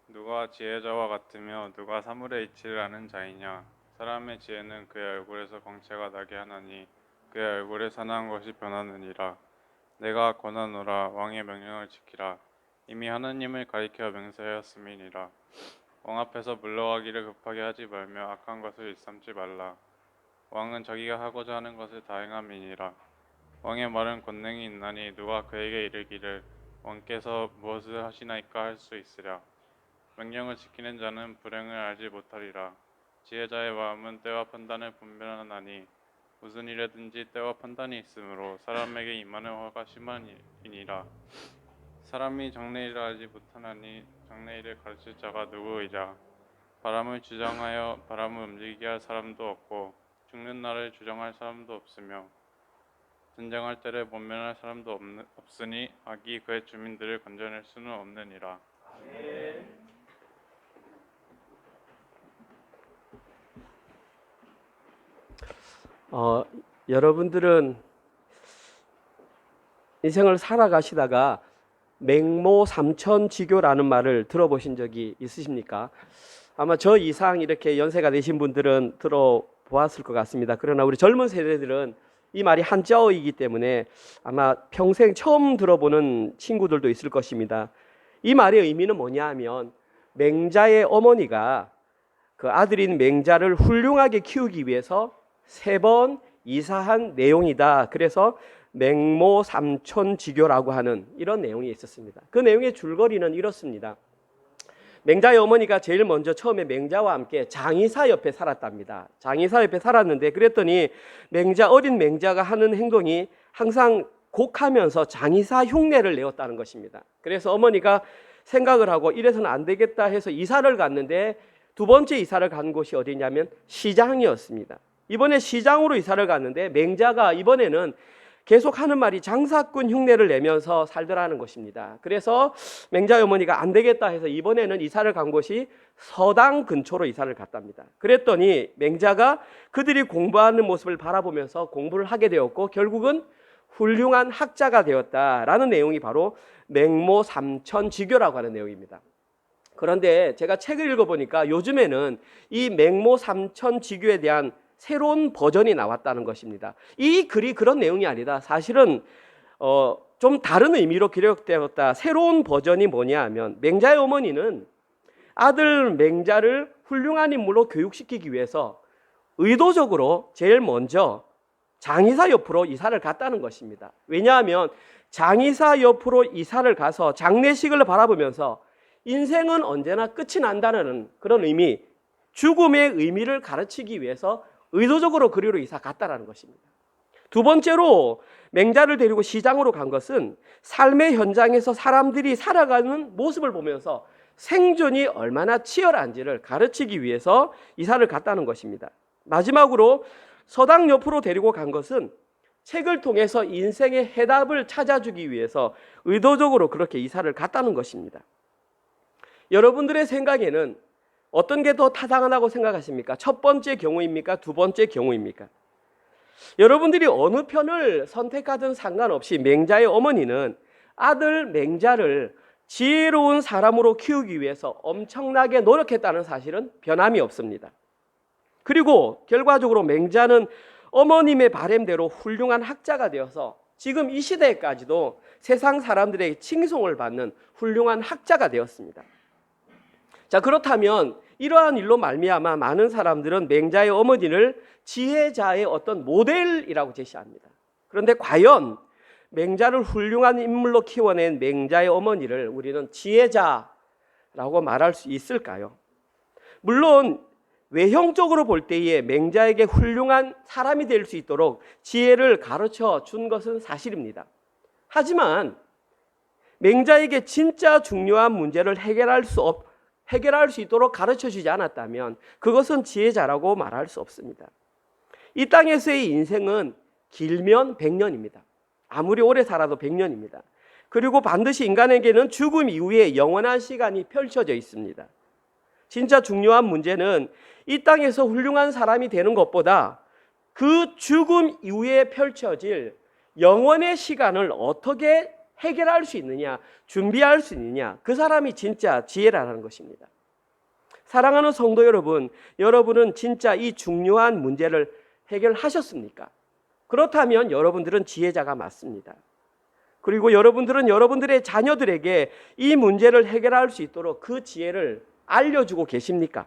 누가 지혜자와 같으며 누가 사물의 이치를 아는 자이냐. 사람의 지혜는 그의 얼굴에서 광채가 나게 하나니 그의 얼굴에 선한 것이 변하느니라. 내가 권하노라. 왕의 명령을 지키라. 이미 하나님을 가리켜 맹세하였음이니라. 왕 앞에서 물러가기를 급하게 하지 말며 악한 것을 일삼지 말라. 왕은 자기가 하고자 하는 것을 다 행함이니라. 왕의 말은 권능이 있나니 누가 그에게 이르기를 왕께서 무엇을 하시나이까 할 수 있으랴. 명령을 지키는 자는 불행을 알지 못하리라. 지혜자의 마음은 때와 판단을 분별하나니 무슨 일에든지 때와 판단이 있으므로 사람에게 임하는 화가 심하니라. 사람이 장래일을 알지 못하나니 장래일을 가르칠 자가 누구이랴. 바람을 주장하여 바람을 움직이게 할 사람도 없고 죽는 날을 주장할 사람도 없으며 전쟁할 때를 권면할 사람도 없으니 악이 그의 주민들을 건져낼 수는 없느니라. 여러분들은 인생을 살아가시다가 맹모삼천지교라는 말을 들어보신 적이 있으십니까? 아마 저 이상 이렇게 연세가 되신 분들은 들어보았을 것 같습니다. 그러나 우리 젊은 세대들은 이 말이 한자어이기 때문에 아마 평생 처음 들어보는 친구들도 있을 것입니다. 이 말의 의미는 뭐냐 하면 맹자의 어머니가 그 아들인 맹자를 훌륭하게 키우기 위해서 3번 이사한 내용이다. 그래서 맹모삼천지교라고 하는 이런 내용이 있었습니다. 그 내용의 줄거리는 이렇습니다. 맹자의 어머니가 제일 먼저 처음에 맹자와 함께 장의사 옆에 살았답니다. 장의사 옆에 살았는데 그랬더니 어린 맹자가 하는 행동이 항상 곡하면서 장의사 흉내를 내었다는 것입니다. 그래서 어머니가 생각을 하고 이래서는 안 되겠다 해서 이사를 갔는데 두 번째 이사를 간 곳이 어디냐면 시장이었습니다. 이번에 시장으로 이사를 갔는데 맹자가 이번에는 계속 하는 말이 장사꾼 흉내를 내면서 살더라는 것입니다. 그래서 맹자의 어머니가 안 되겠다 해서 이번에는 이사를 간 곳이 서당 근처로 이사를 갔답니다. 그랬더니 맹자가 그들이 공부하는 모습을 바라보면서 공부를 하게 되었고 결국은 훌륭한 학자가 되었다라는 내용이 바로 맹모삼천지교라고 하는 내용입니다. 그런데 제가 책을 읽어보니까 요즘에는 이 맹모삼천지교에 대한 새로운 버전이 나왔다는 것입니다. 이 글이 그런 내용이 아니다. 사실은 좀 다른 의미로 기록되었다. 새로운 버전이 뭐냐 하면 맹자의 어머니는 아들 맹자를 훌륭한 인물로 교육시키기 위해서 의도적으로 제일 먼저 장의사 옆으로 이사를 갔다는 것입니다. 왜냐하면 장의사 옆으로 이사를 가서 장례식을 바라보면서 인생은 언제나 끝이 난다는 그런 의미, 죽음의 의미를 가르치기 위해서 의도적으로 그리로 이사 갔다라는 것입니다. 두 번째로 맹자를 데리고 시장으로 간 것은 삶의 현장에서 사람들이 살아가는 모습을 보면서 생존이 얼마나 치열한지를 가르치기 위해서 이사를 갔다는 것입니다. 마지막으로 서당 옆으로 데리고 간 것은 책을 통해서 인생의 해답을 찾아주기 위해서 의도적으로 그렇게 이사를 갔다는 것입니다. 여러분들의 생각에는 어떤 게 더 타당하다고 생각하십니까? 첫 번째 경우입니까? 두 번째 경우입니까? 여러분들이 어느 편을 선택하든 상관없이 맹자의 어머니는 아들 맹자를 지혜로운 사람으로 키우기 위해서 엄청나게 노력했다는 사실은 변함이 없습니다. 그리고 결과적으로 맹자는 어머님의 바램대로 훌륭한 학자가 되어서 지금 이 시대까지도 세상 사람들에게 칭송을 받는 훌륭한 학자가 되었습니다. 자, 그렇다면 이러한 일로 말미암아 많은 사람들은 맹자의 어머니를 지혜자의 어떤 모델이라고 제시합니다. 그런데 과연 맹자를 훌륭한 인물로 키워낸 맹자의 어머니를 우리는 지혜자라고 말할 수 있을까요? 물론 외형적으로 볼 때에 맹자에게 훌륭한 사람이 될 수 있도록 지혜를 가르쳐 준 것은 사실입니다. 하지만 맹자에게 진짜 중요한 문제를 해결할 수 있도록 가르쳐주지 않았다면 그것은 지혜자라고 말할 수 없습니다. 이 땅에서의 인생은 길면 100년입니다. 아무리 오래 살아도 100년입니다. 그리고 반드시 인간에게는 죽음 이후에 영원한 시간이 펼쳐져 있습니다. 진짜 중요한 문제는 이 땅에서 훌륭한 사람이 되는 것보다 그 죽음 이후에 펼쳐질 영원의 시간을 어떻게 해결할 수 있느냐, 준비할 수 있느냐, 그 사람이 진짜 지혜라는 것입니다. 사랑하는 성도 여러분, 여러분은 진짜 이 중요한 문제를 해결하셨습니까? 그렇다면 여러분들은 지혜자가 맞습니다. 그리고 여러분들은 여러분들의 자녀들에게 이 문제를 해결할 수 있도록 그 지혜를 알려주고 계십니까?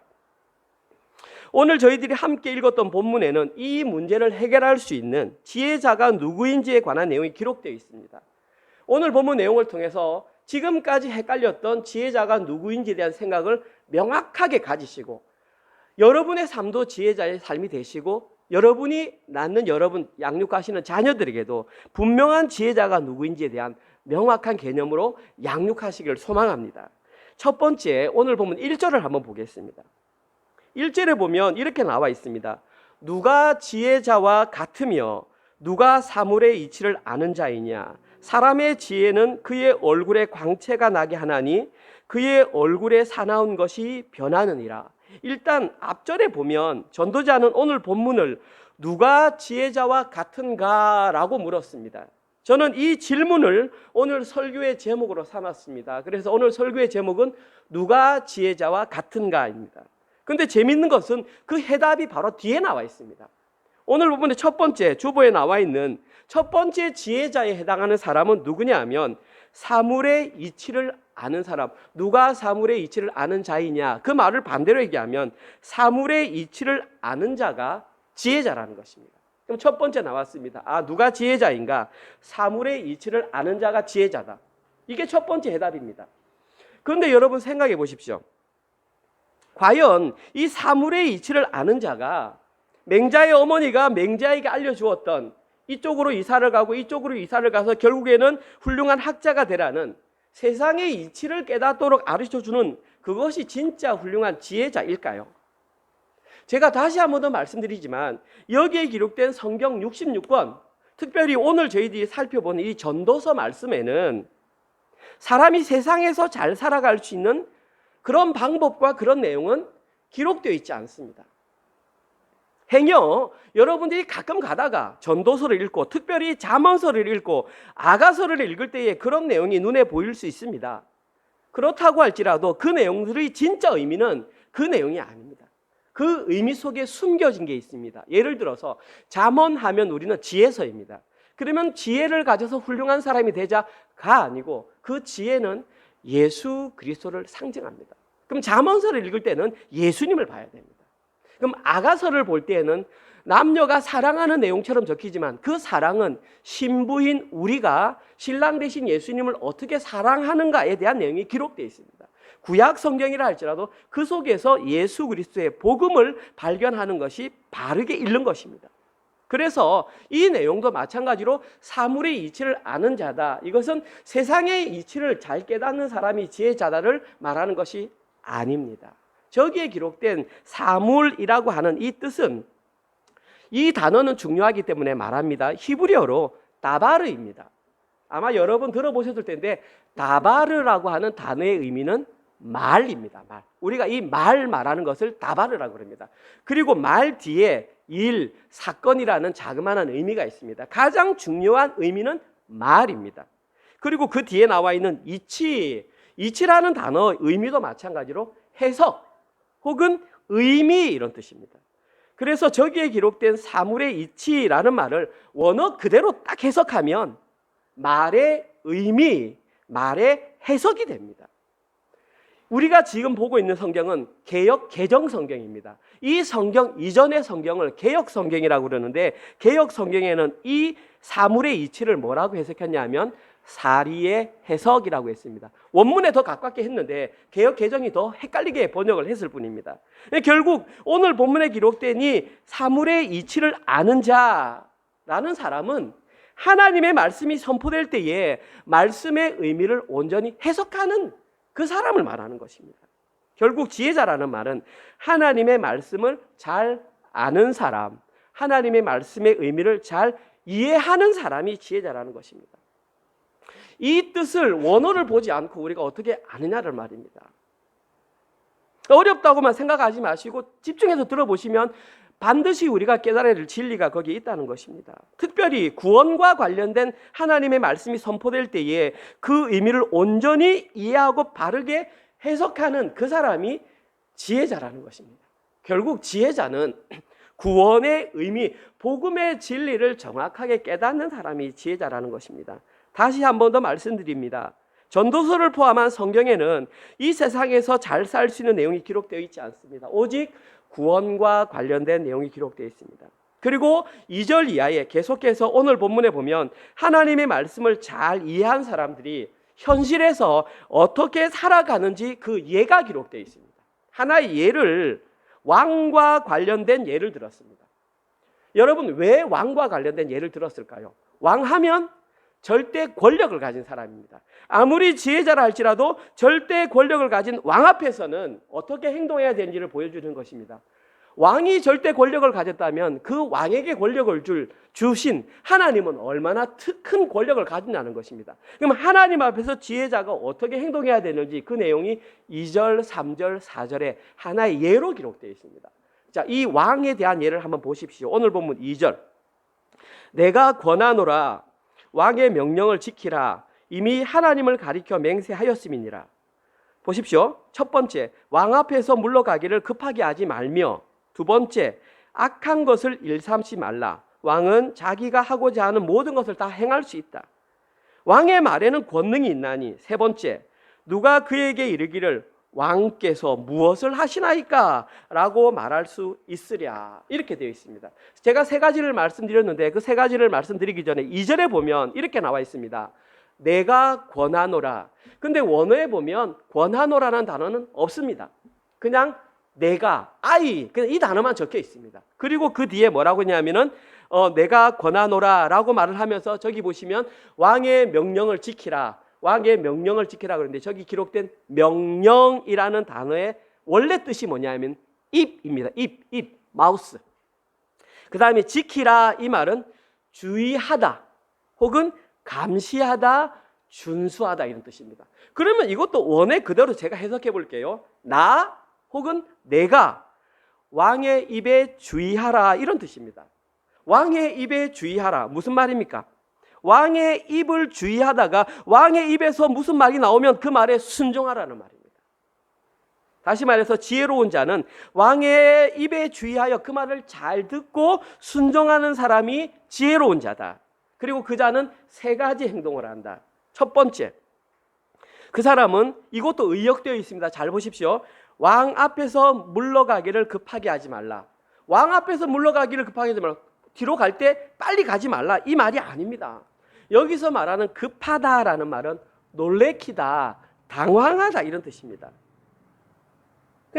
오늘 저희들이 함께 읽었던 본문에는 이 문제를 해결할 수 있는 지혜자가 누구인지에 관한 내용이 기록되어 있습니다. 오늘 본문 내용을 통해서 지금까지 헷갈렸던 지혜자가 누구인지에 대한 생각을 명확하게 가지시고 여러분의 삶도 지혜자의 삶이 되시고 여러분이 낳는 여러분 양육하시는 자녀들에게도 분명한 지혜자가 누구인지에 대한 명확한 개념으로 양육하시기를 소망합니다. 첫 번째, 오늘 보면 1절을 한번 보겠습니다. 1절에 보면 이렇게 나와 있습니다. 누가 지혜자와 같으며 누가 사물의 이치를 아는 자이냐. 사람의 지혜는 그의 얼굴에 광채가 나게 하나니 그의 얼굴에 사나운 것이 변하느니라. 일단 앞절에 보면 전도자는 오늘 본문을 누가 지혜자와 같은가 라고 물었습니다. 저는 이 질문을 오늘 설교의 제목으로 삼았습니다. 그래서 오늘 설교의 제목은 누가 지혜자와 같은가입니다. 근데 재밌는 것은 그 해답이 바로 뒤에 나와 있습니다. 오늘 부분의 첫 번째 주보에 나와 있는 첫 번째 지혜자에 해당하는 사람은 누구냐 하면 사물의 이치를 아는 사람. 누가 사물의 이치를 아는 자이냐, 그 말을 반대로 얘기하면 사물의 이치를 아는 자가 지혜자라는 것입니다. 그럼 첫 번째 나왔습니다. 누가 지혜자인가? 사물의 이치를 아는 자가 지혜자다. 이게 첫 번째 해답입니다. 그런데 여러분 생각해 보십시오. 과연 이 사물의 이치를 아는 자가 맹자의 어머니가 맹자에게 알려주었던 이쪽으로 이사를 가고 이쪽으로 이사를 가서 결국에는 훌륭한 학자가 되라는 세상의 이치를 깨닫도록 가르쳐주는 그것이 진짜 훌륭한 지혜자일까요? 제가 다시 한 번 더 말씀드리지만 여기에 기록된 성경 66권, 특별히 오늘 저희들이 살펴보는 이 전도서 말씀에는 사람이 세상에서 잘 살아갈 수 있는 그런 방법과 그런 내용은 기록되어 있지 않습니다. 행여 여러분들이 가끔 가다가 전도서를 읽고 특별히 잠언서를 읽고 아가서를 읽을 때에 그런 내용이 눈에 보일 수 있습니다. 그렇다고 할지라도 그 내용들의 진짜 의미는 그 내용이 아닙니다. 그 의미 속에 숨겨진 게 있습니다. 예를 들어서 잠언하면 우리는 지혜서입니다. 그러면 지혜를 가져서 훌륭한 사람이 되자가 아니고 그 지혜는 예수 그리스도를 상징합니다. 그럼 잠언서를 읽을 때는 예수님을 봐야 됩니다. 그럼 아가서를 볼 때에는 남녀가 사랑하는 내용처럼 적히지만 그 사랑은 신부인 우리가 신랑 되신 예수님을 어떻게 사랑하는가에 대한 내용이 기록되어 있습니다. 구약 성경이라 할지라도 그 속에서 예수 그리스도의 복음을 발견하는 것이 바르게 읽는 것입니다. 그래서 이 내용도 마찬가지로 사물의 이치를 아는 자다. 이것은 세상의 이치를 잘 깨닫는 사람이 지혜자다를 말하는 것이 아닙니다. 저기에 기록된 사물이라고 하는 이 뜻은 이 단어는 중요하기 때문에 말합니다. 히브리어로 다바르입니다. 아마 여러분 들어보셨을 텐데 다바르라고 하는 단어의 의미는 말입니다. 말. 우리가 이 말 말하는 것을 다바르라고 합니다. 그리고 말 뒤에 일, 사건이라는 자그마한 의미가 있습니다. 가장 중요한 의미는 말입니다. 그리고 그 뒤에 나와 있는 이치라는 단어 의미도 마찬가지로 해석 혹은 의미 이런 뜻입니다. 그래서 저기에 기록된 사물의 이치라는 말을 원어 그대로 딱 해석하면 말의 의미, 말의 해석이 됩니다. 우리가 지금 보고 있는 성경은 개역 개정 성경입니다. 이 성경 이전의 성경을 개역 성경이라고 그러는데 개역 성경에는 이 사물의 이치를 뭐라고 해석했냐면 사리의 해석이라고 했습니다. 원문에 더 가깝게 했는데 개역 개정이 더 헷갈리게 번역을 했을 뿐입니다. 결국 오늘 본문에 기록된 이 사물의 이치를 아는 자라는 사람은 하나님의 말씀이 선포될 때에 말씀의 의미를 온전히 해석하는 그 사람을 말하는 것입니다. 결국 지혜자라는 말은 하나님의 말씀을 잘 아는 사람, 하나님의 말씀의 의미를 잘 이해하는 사람이 지혜자라는 것입니다. 이 뜻을 원어를 보지 않고 우리가 어떻게 아느냐를 말입니다. 어렵다고만 생각하지 마시고 집중해서 들어보시면 반드시 우리가 깨달아야 될 진리가 거기에 있다는 것입니다. 특별히 구원과 관련된 하나님의 말씀이 선포될 때에 그 의미를 온전히 이해하고 바르게 해석하는 그 사람이 지혜자라는 것입니다. 결국 지혜자는 구원의 의미, 복음의 진리를 정확하게 깨닫는 사람이 지혜자라는 것입니다. 다시 한 번 더 말씀드립니다. 전도서를 포함한 성경에는 이 세상에서 잘 살 수 있는 내용이 기록되어 있지 않습니다. 오직 구원과 관련된 내용이 기록되어 있습니다. 그리고 2절 이하에 계속해서 오늘 본문에 보면 하나님의 말씀을 잘 이해한 사람들이 현실에서 어떻게 살아가는지 그 예가 기록되어 있습니다. 하나의 예를, 왕과 관련된 예를 들었습니다. 여러분, 왜 왕과 관련된 예를 들었을까요? 왕하면 절대 권력을 가진 사람입니다. 아무리 지혜자라 할지라도 절대 권력을 가진 왕 앞에서는 어떻게 행동해야 되는지를 보여주는 것입니다. 왕이 절대 권력을 가졌다면 그 왕에게 권력을 주신 하나님은 얼마나 큰 권력을 가진다는 것입니다. 그럼 하나님 앞에서 지혜자가 어떻게 행동해야 되는지 그 내용이 2절, 3절, 4절에 하나의 예로 기록되어 있습니다. 자, 이 왕에 대한 예를 한번 보십시오. 오늘 본문 2절. 내가 권하노라 왕의 명령을 지키라 이미 하나님을 가리켜 맹세하였음이니라. 보십시오. 첫 번째, 왕 앞에서 물러가기를 급하게 하지 말며, 두 번째, 악한 것을 일삼지 말라. 왕은 자기가 하고자 하는 모든 것을 다 행할 수 있다. 왕의 말에는 권능이 있나니. 세 번째, 누가 그에게 이르기를 왕께서 무엇을 하시나이까? 라고 말할 수 있으랴. 이렇게 되어 있습니다. 제가 세 가지를 말씀드렸는데 그 세 가지를 말씀드리기 전에 2절에 보면 이렇게 나와 있습니다. 내가 권하노라. 근데 원어에 보면 권하노라는 단어는 없습니다. 그냥 내가, 그냥 이 단어만 적혀 있습니다. 그리고 그 뒤에 뭐라고 했냐면은 내가 권하노라 라고 말을 하면서 저기 보시면 왕의 명령을 지키라. 왕의 명령을 지키라 그러는데 저기 기록된 명령이라는 단어의 원래 뜻이 뭐냐면 입입니다. 입, 마우스. 그 다음에 지키라 이 말은 주의하다 혹은 감시하다, 준수하다 이런 뜻입니다. 그러면 이것도 원의 그대로 제가 해석해 볼게요. 나 혹은 내가 왕의 입에 주의하라 이런 뜻입니다. 왕의 입에 주의하라 무슨 말입니까? 왕의 입을 주의하다가 왕의 입에서 무슨 말이 나오면 그 말에 순종하라는 말입니다. 다시 말해서 지혜로운 자는 왕의 입에 주의하여 그 말을 잘 듣고 순종하는 사람이 지혜로운 자다. 그리고 그 자는 세 가지 행동을 한다. 첫 번째, 그 사람은 이것도 의역되어 있습니다. 잘 보십시오. 왕 앞에서 물러가기를 급하게 하지 말라. 왕 앞에서 물러가기를 급하게 하지 말라. 뒤로 갈 때 빨리 가지 말라. 이 말이 아닙니다. 여기서 말하는 급하다라는 말은 놀래키다, 당황하다 이런 뜻입니다.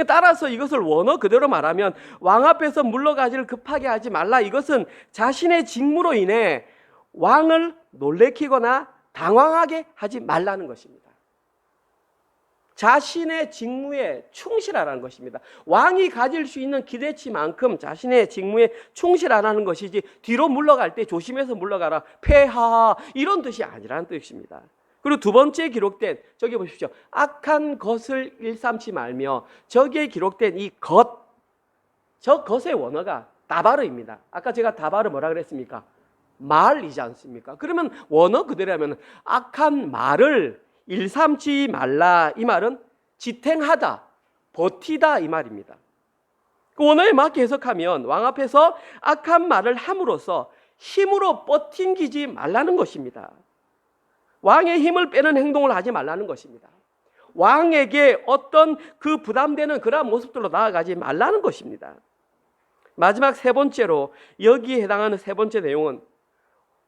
따라서 이것을 원어 그대로 말하면 왕 앞에서 물러가기를 급하게 하지 말라. 이것은 자신의 직무로 인해 왕을 놀래키거나 당황하게 하지 말라는 것입니다. 자신의 직무에 충실하라는 것입니다. 왕이 가질 수 있는 기대치만큼 자신의 직무에 충실하라는 것이지 뒤로 물러갈 때 조심해서 물러가라, 폐하 이런 뜻이 아니라는 뜻입니다. 그리고 두 번째 기록된 저기 보십시오. 악한 것을 일삼지 말며 저기에 기록된 이 것, 저 것의 원어가 다바르입니다. 아까 제가 다바르 뭐라 그랬습니까? 말이지 않습니까? 그러면 원어 그대로 하면 악한 말을 일삼지 말라 이 말은 지탱하다, 버티다 이 말입니다. 그 원어에 맞게 해석하면 왕 앞에서 악한 말을 함으로써 힘으로 버팅기지 말라는 것입니다. 왕의 힘을 빼는 행동을 하지 말라는 것입니다. 왕에게 어떤 그 부담되는 그러한 모습들로 나아가지 말라는 것입니다. 마지막 세 번째로 여기에 해당하는 세 번째 내용은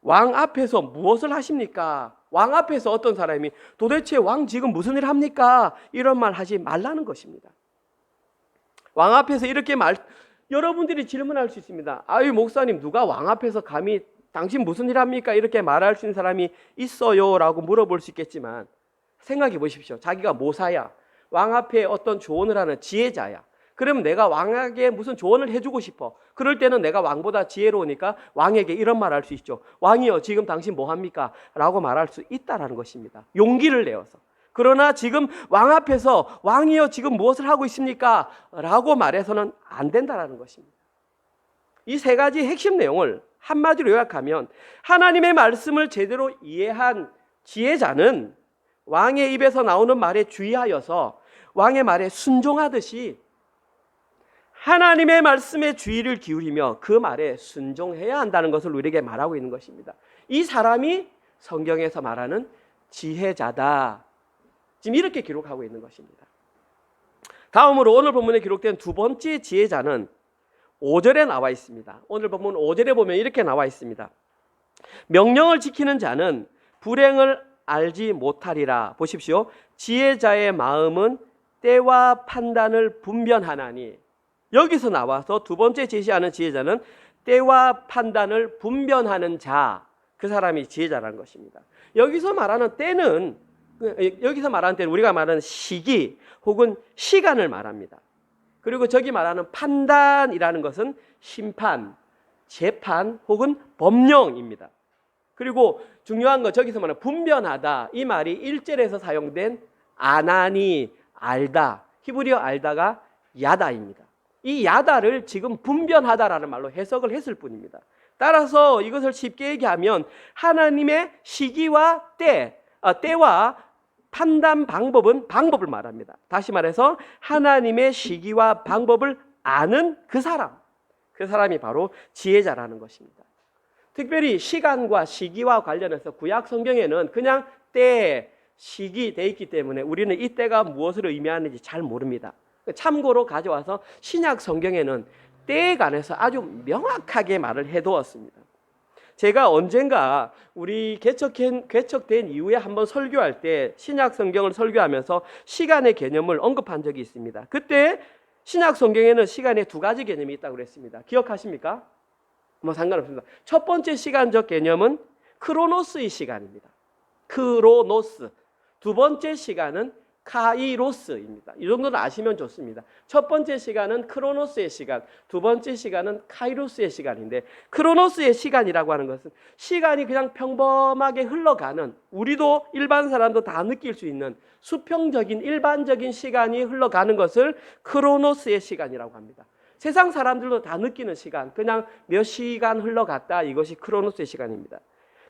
왕 앞에서 무엇을 하십니까? 왕 앞에서 어떤 사람이 도대체 왕 지금 무슨 일 합니까? 이런 말 하지 말라는 것입니다. 왕 앞에서 이렇게 여러분들이 질문할 수 있습니다. 아유 목사님 누가 왕 앞에서 감히 당신 무슨 일 합니까? 이렇게 말할 수 있는 사람이 있어요? 라고 물어볼 수 있겠지만 생각해 보십시오. 자기가 모사야. 왕 앞에 어떤 조언을 하는 지혜자야. 그러면 내가 왕에게 무슨 조언을 해주고 싶어. 그럴 때는 내가 왕보다 지혜로우니까 왕에게 이런 말 할 수 있죠. 왕이여 지금 당신 뭐 합니까? 라고 말할 수 있다라는 것입니다. 용기를 내어서. 그러나 지금 왕 앞에서 왕이여 지금 무엇을 하고 있습니까? 라고 말해서는 안 된다라는 것입니다. 이 세 가지 핵심 내용을 한마디로 요약하면 하나님의 말씀을 제대로 이해한 지혜자는 왕의 입에서 나오는 말에 주의하여서 왕의 말에 순종하듯이 하나님의 말씀에 주의를 기울이며 그 말에 순종해야 한다는 것을 우리에게 말하고 있는 것입니다. 이 사람이 성경에서 말하는 지혜자다. 지금 이렇게 기록하고 있는 것입니다. 다음으로 오늘 본문에 기록된 두 번째 지혜자는 5절에 나와 있습니다. 오늘 본문 5절에 보면 이렇게 나와 있습니다. 명령을 지키는 자는 불행을 알지 못하리라. 보십시오. 지혜자의 마음은 때와 판단을 분별하나니. 여기서 나와서 두 번째 제시하는 지혜자는 때와 판단을 분별하는 자, 그 사람이 지혜자라는 것입니다. 여기서 말하는 때는 우리가 말하는 시기 혹은 시간을 말합니다. 그리고 저기 말하는 판단이라는 것은 심판, 재판 혹은 법령입니다. 그리고 중요한 거 저기서 말하는 분별하다, 이 말이 1절에서 사용된 아나니, 알다, 히브리어 알다가 야다입니다. 이 야다를 지금 분별하다라는 말로 해석을 했을 뿐입니다. 따라서 이것을 쉽게 얘기하면 하나님의 시기와 때와 판단 방법을 말합니다. 다시 말해서 하나님의 시기와 방법을 아는 그 사람이 바로 지혜자라는 것입니다. 특별히 시간과 시기와 관련해서 구약 성경에는 그냥 때, 시기 돼 있기 때문에 우리는 이 때가 무엇을 의미하는지 잘 모릅니다. 참고로 가져와서 신약 성경에는 때에 관해서 아주 명확하게 말을 해두었습니다. 제가 언젠가 우리 개척된 이후에 한번 설교할 때 신약 성경을 설교하면서 시간의 개념을 언급한 적이 있습니다. 그때 신약 성경에는 시간에 두 가지 개념이 있다고 그랬습니다. 기억하십니까? 뭐 상관없습니다. 첫 번째 시간적 개념은 크로노스의 시간입니다. 크로노스. 두 번째 시간은 카이로스입니다. 이 정도는 아시면 좋습니다. 첫 번째 시간은 크로노스의 시간, 두 번째 시간은 카이로스의 시간인데, 크로노스의 시간이라고 하는 것은 시간이 그냥 평범하게 흘러가는, 우리도 일반 사람도 다 느낄 수 있는 수평적인 일반적인 시간이 흘러가는 것을 크로노스의 시간이라고 합니다. 세상 사람들도 다 느끼는 시간, 그냥 몇 시간 흘러갔다, 이것이 크로노스의 시간입니다.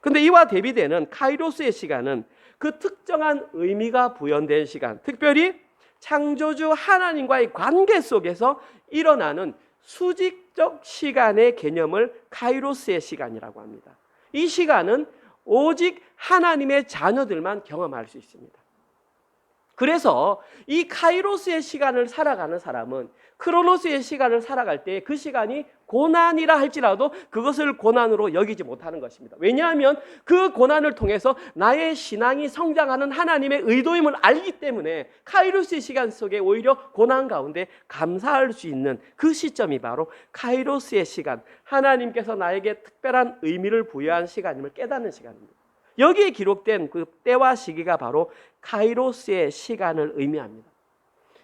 근데 이와 대비되는 카이로스의 시간은 그 특정한 의미가 부연된 시간, 특별히 창조주 하나님과의 관계 속에서 일어나는 수직적 시간의 개념을 카이로스의 시간이라고 합니다. 이 시간은 오직 하나님의 자녀들만 경험할 수 있습니다. 그래서 이 카이로스의 시간을 살아가는 사람은 크로노스의 시간을 살아갈 때 그 시간이 고난이라 할지라도 그것을 고난으로 여기지 못하는 것입니다. 왜냐하면 그 고난을 통해서 나의 신앙이 성장하는 하나님의 의도임을 알기 때문에 카이로스의 시간 속에 오히려 고난 가운데 감사할 수 있는 그 시점이 바로 카이로스의 시간, 하나님께서 나에게 특별한 의미를 부여한 시간임을 깨닫는 시간입니다. 여기에 기록된 그 때와 시기가 바로 카이로스의 시간을 의미합니다.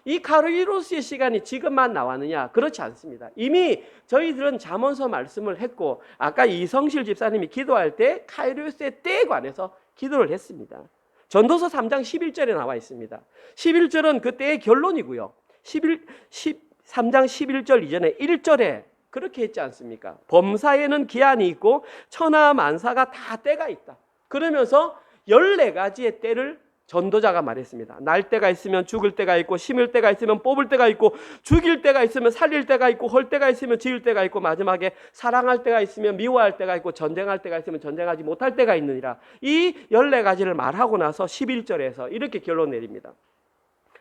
이 카이로스의 시간이 지금만 나왔느냐? 그렇지 않습니다. 이미 저희들은 잠언서 말씀을 했고 아까 이성실 집사님이 기도할 때 카이로스의 때에 관해서 기도를 했습니다. 전도서 3장 11절에 나와 있습니다. 11절은 그 때의 결론이고요. 3장 11절 이전에 1절에 그렇게 했지 않습니까? 범사에는 기한이 있고 천하 만사가 다 때가 있다. 그러면서 14가지의 때를 전도자가 말했습니다. 날 때가 있으면 죽을 때가 있고, 심을 때가 있으면 뽑을 때가 있고, 죽일 때가 있으면 살릴 때가 있고, 헐 때가 있으면 지을 때가 있고, 마지막에 사랑할 때가 있으면 미워할 때가 있고, 전쟁할 때가 있으면 전쟁하지 못할 때가 있느니라. 이 14가지를 말하고 나서 11절에서 이렇게 결론 내립니다.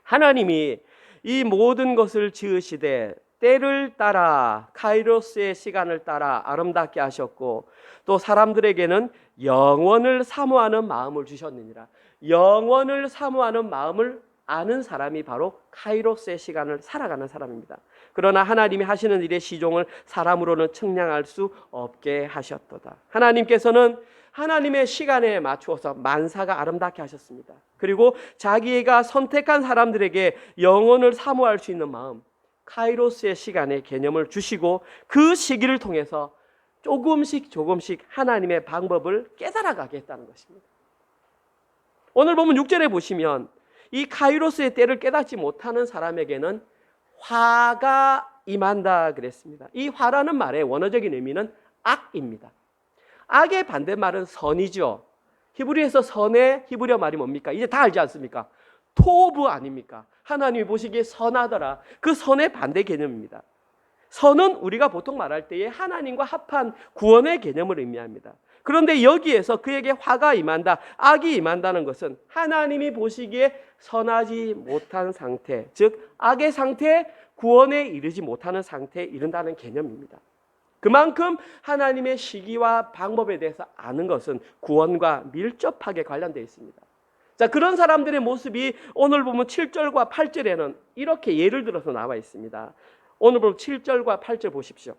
하나님이 이 모든 것을 지으시되 때를 따라 카이로스의 시간을 따라 아름답게 하셨고 또 사람들에게는 영원을 사모하는 마음을 주셨느니라. 영원을 사모하는 마음을 아는 사람이 바로 카이로스의 시간을 살아가는 사람입니다. 그러나 하나님이 하시는 일의 시종을 사람으로는 측량할 수 없게 하셨도다. 하나님께서는 하나님의 시간에 맞추어서 만사가 아름답게 하셨습니다. 그리고 자기가 선택한 사람들에게 영원을 사모할 수 있는 마음, 카이로스의 시간의 개념을 주시고 그 시기를 통해서 조금씩 하나님의 방법을 깨달아가게 했다는 것입니다. 오늘 보면 6절에 보시면 이 카이로스의 때를 깨닫지 못하는 사람에게는 화가 임한다 그랬습니다. 이 화라는 말의 원어적인 의미는 악입니다. 악의 반대말은 선이죠. 히브리에서 선의 히브리어 말이 뭡니까? 이제 다 알지 않습니까? 토브 아닙니까? 하나님이 보시기에 선하더라. 그 선의 반대 개념입니다. 선은 우리가 보통 말할 때에 하나님과 합한 구원의 개념을 의미합니다. 그런데 여기에서 그에게 화가 임한다, 악이 임한다는 것은 하나님이 보시기에 선하지 못한 상태, 즉 악의 상태, 구원에 이르지 못하는 상태에 이른다는 개념입니다. 그만큼 하나님의 시기와 방법에 대해서 아는 것은 구원과 밀접하게 관련되어 있습니다. 자, 그런 사람들의 모습이 오늘 보면 7절과 8절에는 이렇게 예를 들어서 나와 있습니다. 오늘 보면 7절과 8절 보십시오.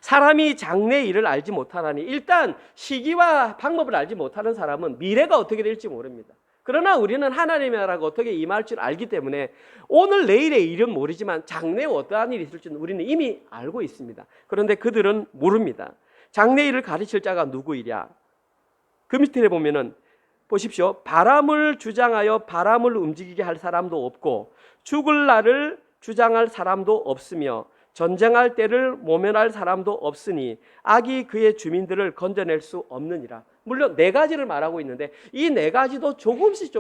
사람이 장래의 일을 알지 못하나니, 일단 시기와 방법을 알지 못하는 사람은 미래가 어떻게 될지 모릅니다. 그러나 우리는 하나님의 나라가 어떻게 임할 줄 알기 때문에 오늘 내일의 일은 모르지만 장래에 어떠한 일이 있을지는 우리는 이미 알고 있습니다. 그런데 그들은 모릅니다. 장래의 일을 가르칠 자가 누구이랴? 그 밑에 보면은 보십시오. 바람을 주장하여 바람을 움직이게 할 사람도 없고 죽을 날을 주장할 사람도 없으며 전쟁할 때를 모면할 사람도 없으니 악이 그의 주민들을 건져낼 수 없느니라. 물론 네 가지를 말하고 있는데 이 네 가지도 조금씩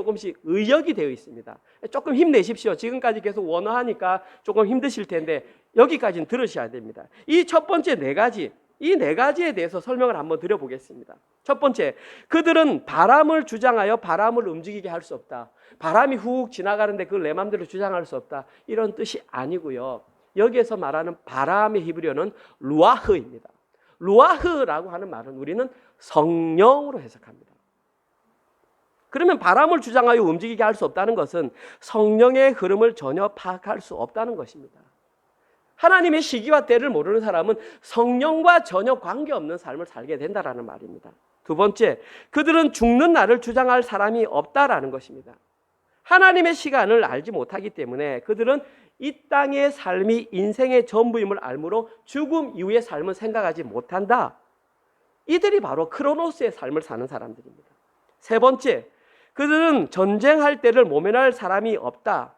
의역이 되어 있습니다. 조금 힘내십시오. 지금까지 계속 원어하니까 조금 힘드실 텐데 여기까지는 들으셔야 됩니다. 이 첫 번째 네 가지, 이 네 가지에 대해서 설명을 한번 드려보겠습니다. 첫 번째, 그들은 바람을 주장하여 바람을 움직이게 할 수 없다. 바람이 훅 지나가는데 그걸 내 마음대로 주장할 수 없다. 이런 뜻이 아니고요. 여기에서 말하는 바람의 히브리어는 루아흐입니다. 루아흐라고 하는 말은 우리는 성령으로 해석합니다. 그러면 바람을 주장하여 움직이게 할 수 없다는 것은 성령의 흐름을 전혀 파악할 수 없다는 것입니다. 하나님의 시기와 때를 모르는 사람은 성령과 전혀 관계없는 삶을 살게 된다는 말입니다. 두 번째, 그들은 죽는 날을 주장할 사람이 없다라는 것입니다. 하나님의 시간을 알지 못하기 때문에 그들은 이 땅의 삶이 인생의 전부임을 알므로 죽음 이후의 삶을 생각하지 못한다. 이들이 바로 크로노스의 삶을 사는 사람들입니다. 세 번째, 그들은 전쟁할 때를 모면할 사람이 없다.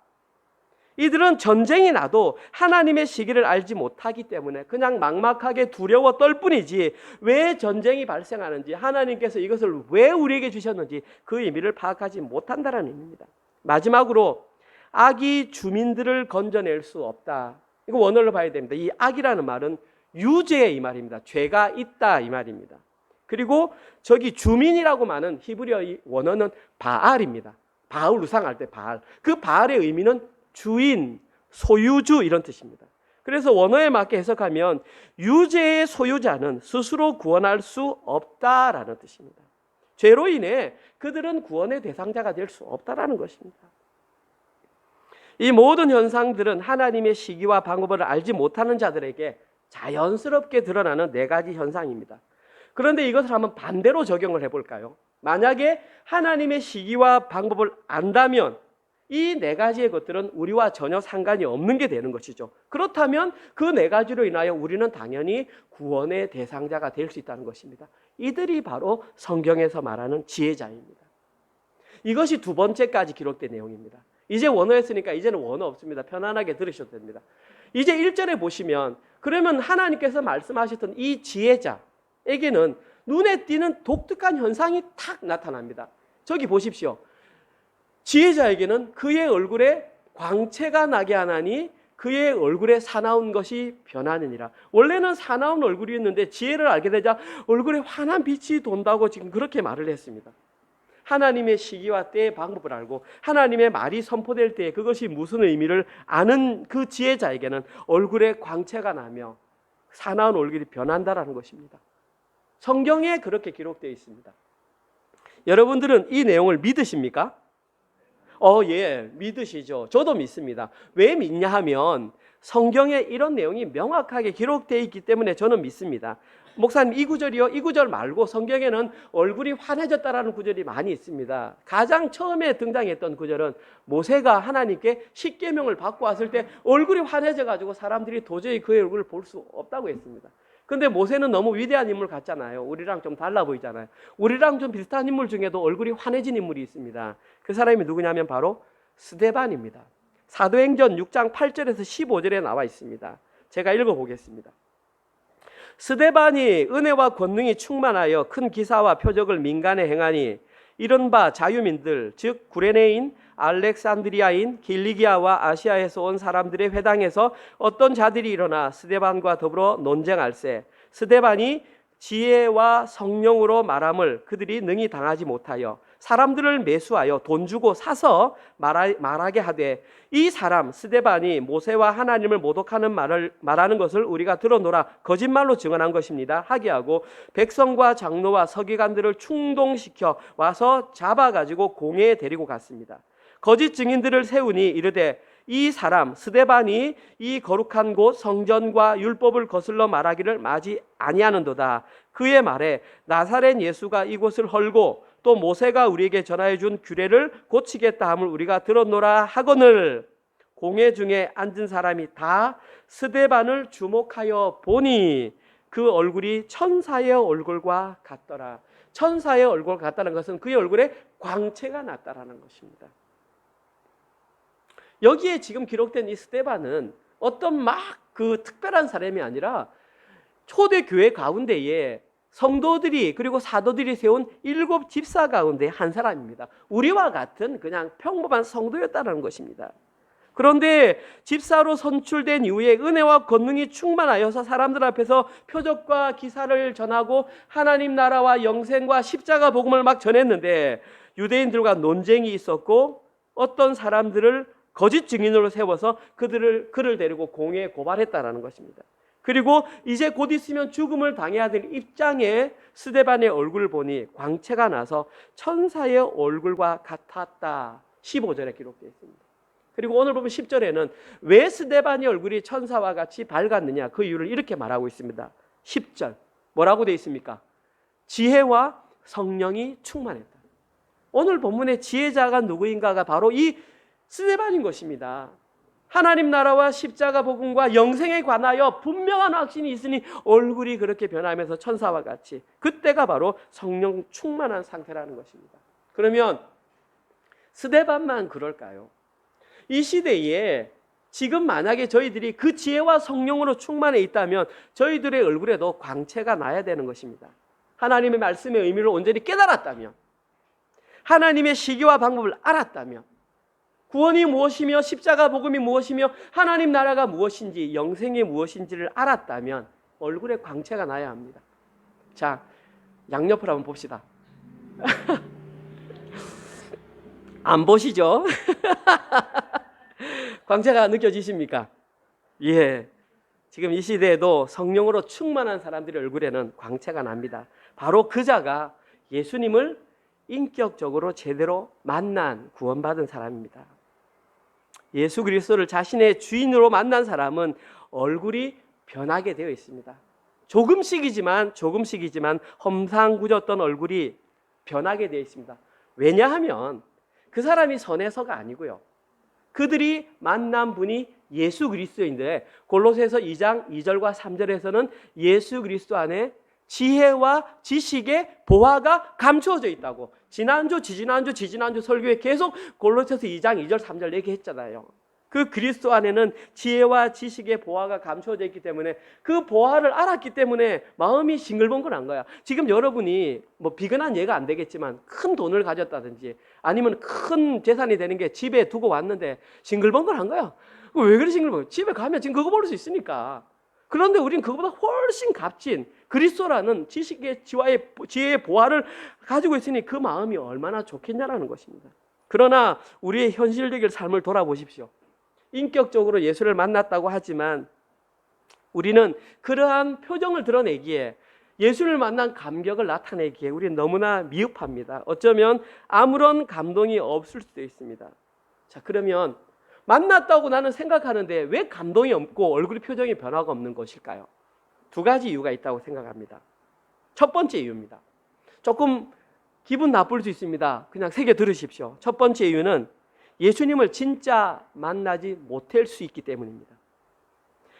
이들은 전쟁이 나도 하나님의 시기를 알지 못하기 때문에 그냥 막막하게 두려워 떨 뿐이지 왜 전쟁이 발생하는지, 하나님께서 이것을 왜 우리에게 주셨는지 그 의미를 파악하지 못한다는 의미입니다. 마지막으로 악이 주민들을 건져낼 수 없다. 이거 원어를 봐야 됩니다. 이 악이라는 말은 유죄 이 말입니다. 죄가 있다 이 말입니다. 그리고 저기 주민이라고 말하는 히브리어 원어는 바알입니다. 바알 우상할 때 바알. 그 바알의 의미는 주인, 소유주 이런 뜻입니다. 그래서 원어에 맞게 해석하면 유죄의 소유자는 스스로 구원할 수 없다라는 뜻입니다. 죄로 인해 그들은 구원의 대상자가 될 수 없다라는 것입니다. 이 모든 현상들은 하나님의 시기와 방법을 알지 못하는 자들에게 자연스럽게 드러나는 네 가지 현상입니다. 그런데 이것을 한번 반대로 적용을 해볼까요? 만약에 하나님의 시기와 방법을 안다면 이 네 가지의 것들은 우리와 전혀 상관이 없는 게 되는 것이죠. 그렇다면 그 네 가지로 인하여 우리는 당연히 구원의 대상자가 될 수 있다는 것입니다. 이들이 바로 성경에서 말하는 지혜자입니다. 이것이 두 번째까지 기록된 내용입니다. 이제 원어 했으니까 이제는 원어 없습니다. 편안하게 들으셔도 됩니다. 이제 1절에 보시면 그러면 하나님께서 말씀하셨던 이 지혜자에게는 눈에 띄는 독특한 현상이 탁 나타납니다. 저기 보십시오. 지혜자에게는 그의 얼굴에 광채가 나게 하나니 그의 얼굴에 사나운 것이 변하느니라. 원래는 사나운 얼굴이었는데 지혜를 알게 되자 얼굴에 환한 빛이 돈다고 지금 그렇게 말을 했습니다. 하나님의 시기와 때의 방법을 알고 하나님의 말이 선포될 때 그것이 무슨 의미를 아는 그 지혜자에게는 얼굴에 광채가 나며 사나운 얼굴이 변한다라는 것입니다. 성경에 그렇게 기록되어 있습니다. 여러분들은 이 내용을 믿으십니까? 예, 믿으시죠. 저도 믿습니다. 왜 믿냐 하면 성경에 이런 내용이 명확하게 기록되어 있기 때문에 저는 믿습니다. 목사님 이 구절이요? 이 구절 말고 성경에는 얼굴이 환해졌다라는 구절이 많이 있습니다. 가장 처음에 등장했던 구절은 모세가 하나님께 십계명을 받고 왔을 때 얼굴이 환해져 가지고 사람들이 도저히 그의 얼굴을 볼 수 없다고 했습니다. 근데 모세는 너무 위대한 인물 같잖아요. 우리랑 좀 달라 보이잖아요. 우리랑 좀 비슷한 인물 중에도 얼굴이 환해진 인물이 있습니다. 그 사람이 누구냐면 바로 스데반입니다. 사도행전 6장 8절에서 15절에 나와 있습니다. 제가 읽어보겠습니다. 스데반이 은혜와 권능이 충만하여 큰 기사와 표적을 민간에 행하니 이른바 자유민들 즉 구레네인, 알렉산드리아인, 길리기아와 아시아에서 온 사람들의 회당에서 어떤 자들이 일어나 스데반과 더불어 논쟁할세. 스데반이 지혜와 성령으로 말함을 그들이 능히 당하지 못하여 사람들을 매수하여 돈 주고 사서 말하게 하되 이 사람 스데반이 모세와 하나님을 모독하는 말하는 것을 우리가 들어노라 거짓말로 증언한 것입니다 하게 하고 백성과 장로와 서기관들을 충동시켜 와서 잡아가지고 공회에 데리고 갔습니다. 거짓 증인들을 세우니 이르되 이 사람 스데반이 이 거룩한 곳 성전과 율법을 거슬러 말하기를 마지 아니하는도다. 그의 말에 나사렛 예수가 이곳을 헐고 또 모세가 우리에게 전하여 준 규례를 고치겠다 함을 우리가 들었노라 하거늘 공회 중에 앉은 사람이 다 스데반을 주목하여 보니 그 얼굴이 천사의 얼굴과 같더라. 천사의 얼굴 같다는 것은 그의 얼굴에 광채가 났다라는 것입니다. 여기에 지금 기록된 이 스데반은 어떤 막 그 특별한 사람이 아니라 초대 교회 가운데에 성도들이 그리고 사도들이 세운 7 집사 가운데 한 사람입니다. 우리와 같은 그냥 평범한 성도였다는 것입니다. 그런데 집사로 선출된 이후에 은혜와 권능이 충만하여서 사람들 앞에서 표적과 기사를 전하고 하나님 나라와 영생과 십자가 복음을 막 전했는데 유대인들과 논쟁이 있었고 어떤 사람들을 거짓 증인으로 세워서 그를 데리고 공회에 고발했다라는 것입니다. 그리고 이제 곧 있으면 죽음을 당해야 될 입장에 스데반의 얼굴을 보니 광채가 나서 천사의 얼굴과 같았다. 15절에 기록되어 있습니다. 그리고 오늘 보면 10절에는 왜 스데반의 얼굴이 천사와 같이 밝았느냐 그 이유를 이렇게 말하고 있습니다. 10절 뭐라고 되어 있습니까? 지혜와 성령이 충만했다. 오늘 본문의 지혜자가 누구인가가 바로 이 스데반인 것입니다. 하나님 나라와 십자가 복음과 영생에 관하여 분명한 확신이 있으니 얼굴이 그렇게 변하면서 천사와 같이 그때가 바로 성령 충만한 상태라는 것입니다. 그러면 스데반만 그럴까요? 이 시대에 지금 만약에 저희들이 그 지혜와 성령으로 충만해 있다면 저희들의 얼굴에도 광채가 나야 되는 것입니다. 하나님의 말씀의 의미를 온전히 깨달았다면 하나님의 시기와 방법을 알았다면 구원이 무엇이며 십자가 복음이 무엇이며 하나님 나라가 무엇인지 영생이 무엇인지를 알았다면 얼굴에 광채가 나야 합니다. 자, 양옆을 한번 봅시다. 안 보시죠? 광채가 느껴지십니까? 예. 지금 이 시대에도 성령으로 충만한 사람들의 얼굴에는 광채가 납니다. 바로 그 자가 예수님을 인격적으로 제대로 만난 구원받은 사람입니다. 예수 그리스도를 자신의 주인으로 만난 사람은 얼굴이 변하게 되어 있습니다. 조금씩이지만 험상궂었던 얼굴이 변하게 되어 있습니다. 왜냐하면 그 사람이 선해서가 아니고요. 그들이 만난 분이 예수 그리스도인데 골로새서 2장 2절과 3절에서는 예수 그리스도 안에 지혜와 지식의 보화가 감추어져 있다고 지난주 설교에 계속 골로새서 2장 2절 3절 얘기했잖아요. 그 그리스도 안에는 지혜와 지식의 보화가 감추어져 있기 때문에 그 보화를 알았기 때문에 마음이 싱글벙글한 거야. 지금 여러분이 뭐 비근한 예가 안 되겠지만 큰 돈을 가졌다든지 아니면 큰 재산이 되는 게 집에 두고 왔는데 싱글벙글한 거야. 왜 그래 싱글벙글? 집에 가면 지금 그거 볼 수 있으니까. 그런데 우리는 그거보다 훨씬 값진 그리스도라는 지혜의 보화를 가지고 있으니 그 마음이 얼마나 좋겠냐라는 것입니다. 그러나 우리의 현실적인 삶을 돌아보십시오. 인격적으로 예수를 만났다고 하지만 우리는 그러한 표정을 드러내기에 예수를 만난 감격을 나타내기에 우리는 너무나 미흡합니다. 어쩌면 아무런 감동이 없을 수도 있습니다. 자, 그러면 만났다고 나는 생각하는데 왜 감동이 없고 얼굴 표정이 변화가 없는 것일까요? 2가지 이유가 있다고 생각합니다. 첫 번째 이유입니다. 조금 기분 나쁠 수 있습니다. 그냥 새겨 들으십시오. 첫 번째 이유는 예수님을 진짜 만나지 못할 수 있기 때문입니다.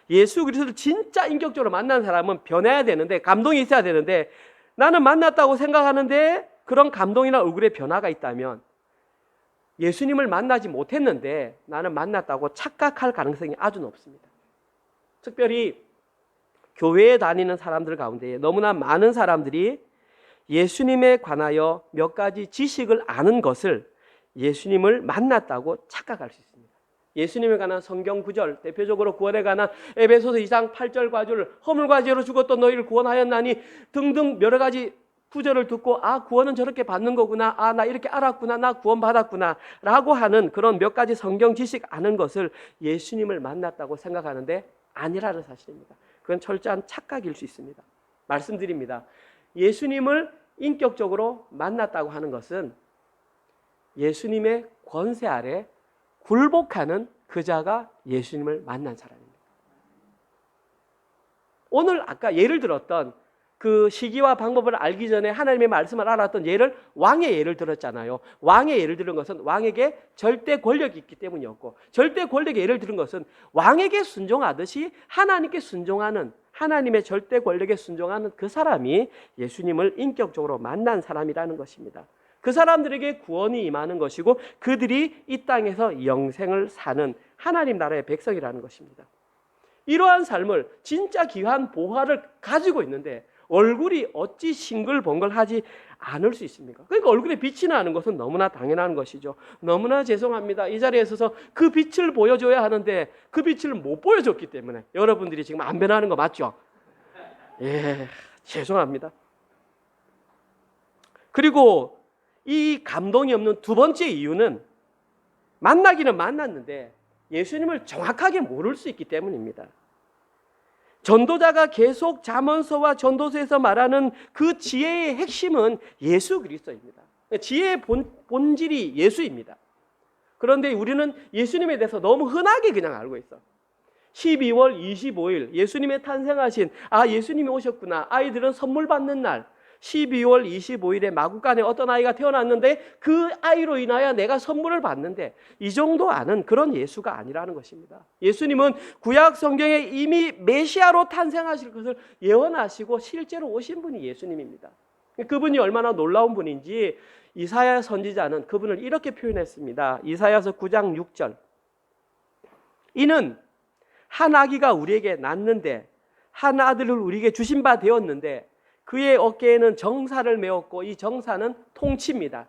예수 그리스도를 진짜 인격적으로 만난 사람은 변해야 되는데 감동이 있어야 되는데 나는 만났다고 생각하는데 그런 감동이나 얼굴에 변화가 있다면 예수님을 만나지 못했는데 나는 만났다고 착각할 가능성이 아주 높습니다. 특별히 교회에 다니는 사람들 가운데 너무나 많은 사람들이 예수님에 관하여 몇 가지 지식을 아는 것을 예수님을 만났다고 착각할 수 있습니다. 예수님에 관한 성경 구절, 대표적으로 구원에 관한 에베소서 2장 8절 과줄, 허물과 죄로 죽었던 너희를 구원하였나니 등등 여러 가지 구절을 듣고 아, 구원은 저렇게 받는 거구나, 아, 나 이렇게 알았구나, 나 구원 받았구나 라고 하는 그런 몇 가지 성경 지식 아는 것을 예수님을 만났다고 생각하는데 아니라는 사실입니다. 그건 철저한 착각일 수 있습니다. 말씀드립니다. 예수님을 인격적으로 만났다고 하는 것은 예수님의 권세 아래 굴복하는 그 자가 예수님을 만난 사람입니다. 오늘 아까 예를 들었던 그 시기와 방법을 알기 전에 하나님의 말씀을 알았던 예를 왕의 예를 들었잖아요. 왕의 예를 들은 것은 왕에게 절대 권력이 있기 때문이었고, 절대 권력의 예를 들은 것은 왕에게 순종하듯이 하나님께 순종하는, 하나님의 절대 권력에 순종하는 그 사람이 예수님을 인격적으로 만난 사람이라는 것입니다. 그 사람들에게 구원이 임하는 것이고 그들이 이 땅에서 영생을 사는 하나님 나라의 백성이라는 것입니다. 이러한 삶을 진짜 귀한 보화를 가지고 있는데 얼굴이 어찌 싱글벙글하지 않을 수 있습니까? 그러니까 얼굴에 빛이 나는 것은 너무나 당연한 것이죠. 너무나 죄송합니다. 이 자리에 서서 그 빛을 보여줘야 하는데 그 빛을 못 보여줬기 때문에 여러분들이 지금 안 변하는 거 맞죠? 예, 죄송합니다. 그리고 이 감동이 없는 두 번째 이유는 만나기는 만났는데 예수님을 정확하게 모를 수 있기 때문입니다. 전도자가 계속 잠언서와 전도서에서 말하는 그 지혜의 핵심은 예수 그리스도입니다. 지혜의 본질이 예수입니다. 그런데 우리는 예수님에 대해서 너무 흔하게 그냥 알고 있어. 12월 25일 예수님의 탄생하신 예수님이 오셨구나. 아이들은 선물 받는 날 12월 25일에 마구간에 어떤 아이가 태어났는데 그 아이로 인하여 내가 선물을 받는데 이 정도 아는 그런 예수가 아니라는 것입니다. 예수님은 구약 성경에 이미 메시아로 탄생하실 것을 예언하시고 실제로 오신 분이 예수님입니다. 그분이 얼마나 놀라운 분인지 이사야 선지자는 그분을 이렇게 표현했습니다. 이사야서 9장 6절. 이는 한 아기가 우리에게 낳는데 한 아들을 우리에게 주신 바 되었는데 그의 어깨에는 정사를 메었고 이 정사는 통치입니다.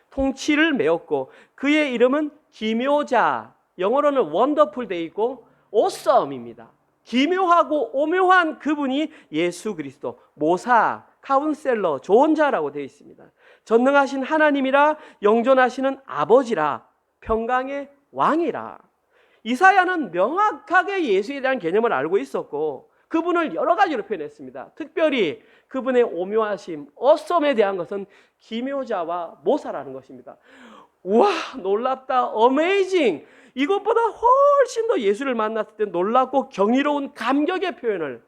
통치를 메었고 그의 이름은 기묘자, 영어로는 원더풀 돼 있고 오썸입니다. 기묘하고 오묘한 그분이 예수 그리스도, 모사, 카운셀러, 좋은 자라고 되어 있습니다. 전능하신 하나님이라, 영존하시는 아버지라, 평강의 왕이라. 이사야는 명확하게 예수에 대한 개념을 알고 있었고 그분을 여러 가지로 표현했습니다. 특별히 그분의 오묘하심, 어썸에 대한 것은 기묘자와 모사라는 것입니다. 우와, 놀랍다, 어메이징. 이것보다 훨씬 더 예수를 만났을 때 놀랍고 경이로운 감격의 표현을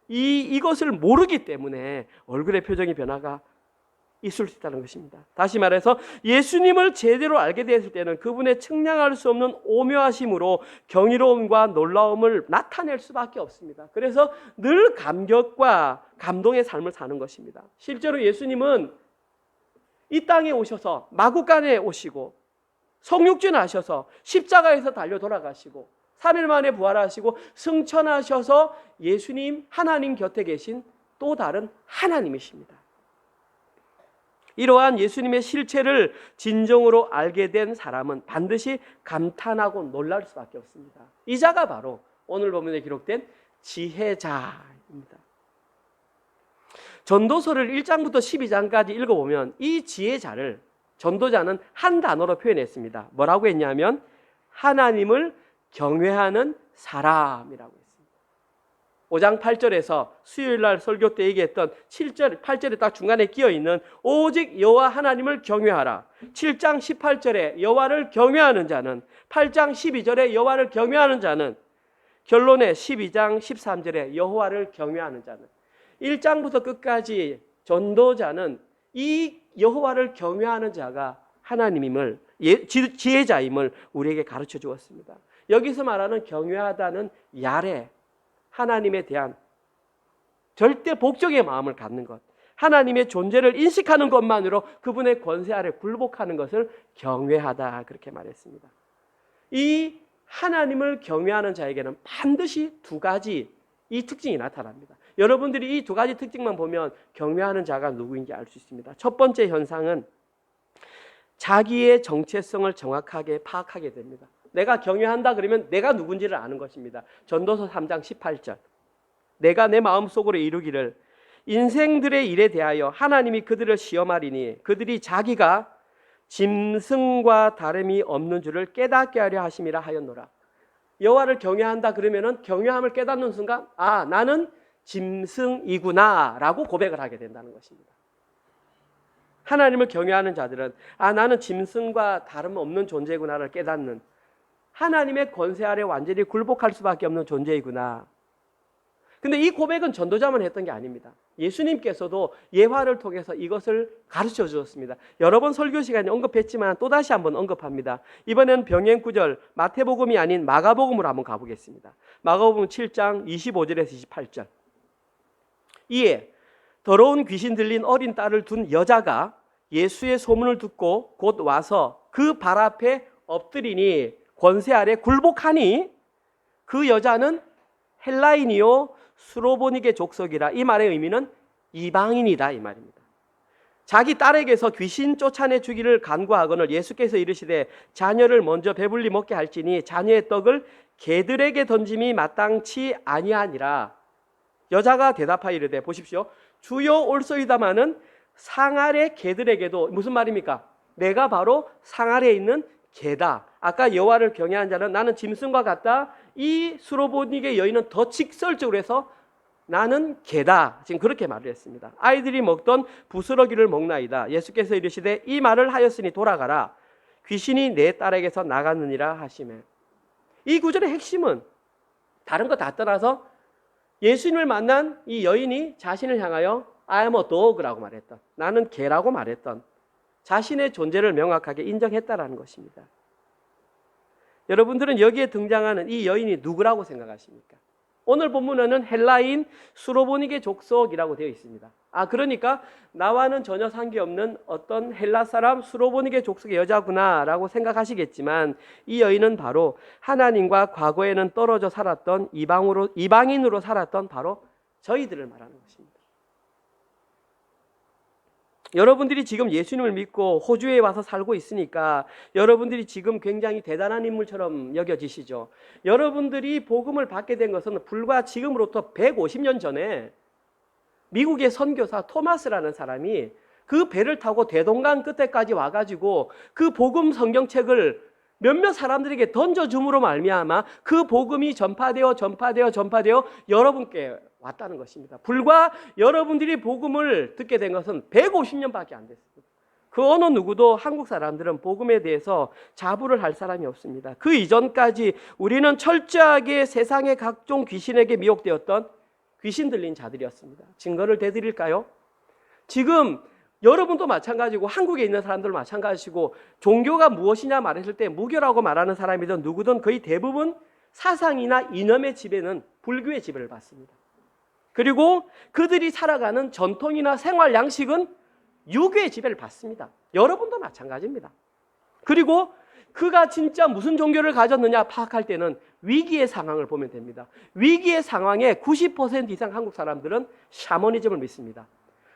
이것을 모르기 때문에 얼굴의 표정의 변화가 있을 수 있다는 것입니다. 다시 말해서 예수님을 제대로 알게 되었을 때는 그분의 측량할 수 없는 오묘하심으로 경이로움과 놀라움을 나타낼 수밖에 없습니다. 그래서 늘 감격과 감동의 삶을 사는 것입니다. 실제로 예수님은 이 땅에 오셔서 마구간에 오시고 성육신하셔서 십자가에서 달려 돌아가시고 3일 만에 부활하시고 승천하셔서 예수님 하나님 곁에 계신 또 다른 하나님이십니다. 이러한 예수님의 실체를 진정으로 알게 된 사람은 반드시 감탄하고 놀랄 수밖에 없습니다. 이 자가 바로 오늘 본문에 기록된 지혜자입니다. 전도서를 1장부터 12장까지 읽어보면 이 지혜자를 전도자는 한 단어로 표현했습니다. 뭐라고 했냐면 하나님을 경외하는 사람이라고 했습니다. 5장 8절에서 수요일날 설교 때 얘기했던 7절, 8절에 딱 중간에 끼어있는 오직 여호와 하나님을 경외하라. 7장 18절에 여호와를 경외하는 자는, 8장 12절에 여호와를 경외하는 자는, 결론에 12장 13절에 여호와를 경외하는 자는, 1장부터 끝까지 전도자는 이 여호와를 경외하는 자가 하나님임을, 지혜자임을 우리에게 가르쳐 주었습니다. 여기서 말하는 경외하다는 야레, 하나님에 대한 절대 복종의 마음을 갖는 것, 하나님의 존재를 인식하는 것만으로 그분의 권세 아래 굴복하는 것을 경외하다 그렇게 말했습니다. 이 하나님을 경외하는 자에게는 반드시 두 가지 이 특징이 나타납니다. 여러분들이 이 두 가지 특징만 보면 경외하는 자가 누구인지 알 수 있습니다. 첫 번째 현상은 자기의 정체성을 정확하게 파악하게 됩니다. 내가 경외한다 그러면 내가 누군지를 아는 것입니다. 전도서 3장 18절. 내가 내 마음속으로 이루기를 인생들의 일에 대하여 하나님이 그들을 시험하리니 그들이 자기가 짐승과 다름이 없는 줄을 깨닫게 하려 하심이라 하였노라. 여호와를 경외한다 그러면은 경외함을 깨닫는 순간 아 나는 짐승이구나 라고 고백을 하게 된다는 것입니다. 하나님을 경외하는 자들은 아 나는 짐승과 다름없는 존재구나를 깨닫는 하나님의 권세 아래 완전히 굴복할 수밖에 없는 존재이구나. 근데 이 고백은 전도자만 했던 게 아닙니다. 예수님께서도 예화를 통해서 이것을 가르쳐 주었습니다. 여러 번 설교 시간에 언급했지만 또다시 한번 언급합니다. 이번엔 병행 구절 마태복음이 아닌 마가복음으로 한번 가보겠습니다. 마가복음 7장 25절에서 28절. 이에 더러운 귀신 들린 어린 딸을 둔 여자가 예수의 소문을 듣고 곧 와서 그 발 앞에 엎드리니 권세 아래 굴복하니 그 여자는 헬라인이요 수로보니게 족속이라. 이 말의 의미는 이방인이다 이 말입니다. 자기 딸에게서 귀신 쫓아내 주기를 간구하거늘 예수께서 이르시되 자녀를 먼저 배불리 먹게 할지니 자녀의 떡을 개들에게 던짐이 마땅치 아니하니라. 여자가 대답하여 이르되 보십시오. 주여 올소이다마는 상 아래 개들에게도 무슨 말입니까? 내가 바로 상 아래에 있는 개다. 아까 여호와를 경외한 자는 나는 짐승과 같다. 이 수로보니게 여인은 더 직설적으로 해서 나는 개다. 지금 그렇게 말을 했습니다. 아이들이 먹던 부스러기를 먹나이다. 예수께서 이르시되 이 말을 하였으니 돌아가라. 귀신이 내 딸에게서 나갔느니라 하시매. 이 구절의 핵심은 다른 거 다 떠나서 예수님을 만난 이 여인이 자신을 향하여 I am a dog라고 말했던 나는 개라고 말했던 자신의 존재를 명확하게 인정했다라는 것입니다. 여러분들은 여기에 등장하는 이 여인이 누구라고 생각하십니까? 오늘 본문에는 헬라인 수로보니게 족속이라고 되어 있습니다. 그러니까 나와는 전혀 상관없는 어떤 헬라 사람 수로보니게 족속의 여자구나라고 생각하시겠지만 이 여인은 바로 하나님과 과거에는 떨어져 살았던 이방인으로 살았던 바로 저희들을 말하는 것입니다. 여러분들이 지금 예수님을 믿고 호주에 와서 살고 있으니까 여러분들이 지금 굉장히 대단한 인물처럼 여겨지시죠. 여러분들이 복음을 받게 된 것은 불과 지금으로부터 150년 전에 미국의 선교사 토마스라는 사람이 그 배를 타고 대동강 끝에까지 와가지고 그 복음 성경책을 몇몇 사람들에게 던져줌으로 말미암아 그 복음이 전파되어 여러분께 왔다는 것입니다. 불과 여러분들이 복음을 듣게 된 것은 150년밖에 안 됐습니다. 그 어느 누구도 한국 사람들은 복음에 대해서 자부를 할 사람이 없습니다. 그 이전까지 우리는 철저하게 세상의 각종 귀신에게 미혹되었던 귀신 들린 자들이었습니다. 증거를 대드릴까요? 지금 여러분도 마찬가지고 한국에 있는 사람들도 마찬가지고 종교가 무엇이냐 말했을 때 무교라고 말하는 사람이든 누구든 거의 대부분 사상이나 이념의 지배는 불교의 지배를 받습니다. 그리고 그들이 살아가는 전통이나 생활 양식은 유교의 지배를 받습니다. 여러분도 마찬가지입니다. 그리고 그가 진짜 무슨 종교를 가졌느냐 파악할 때는 위기의 상황을 보면 됩니다. 위기의 상황에 90% 이상 한국 사람들은 샤머니즘을 믿습니다.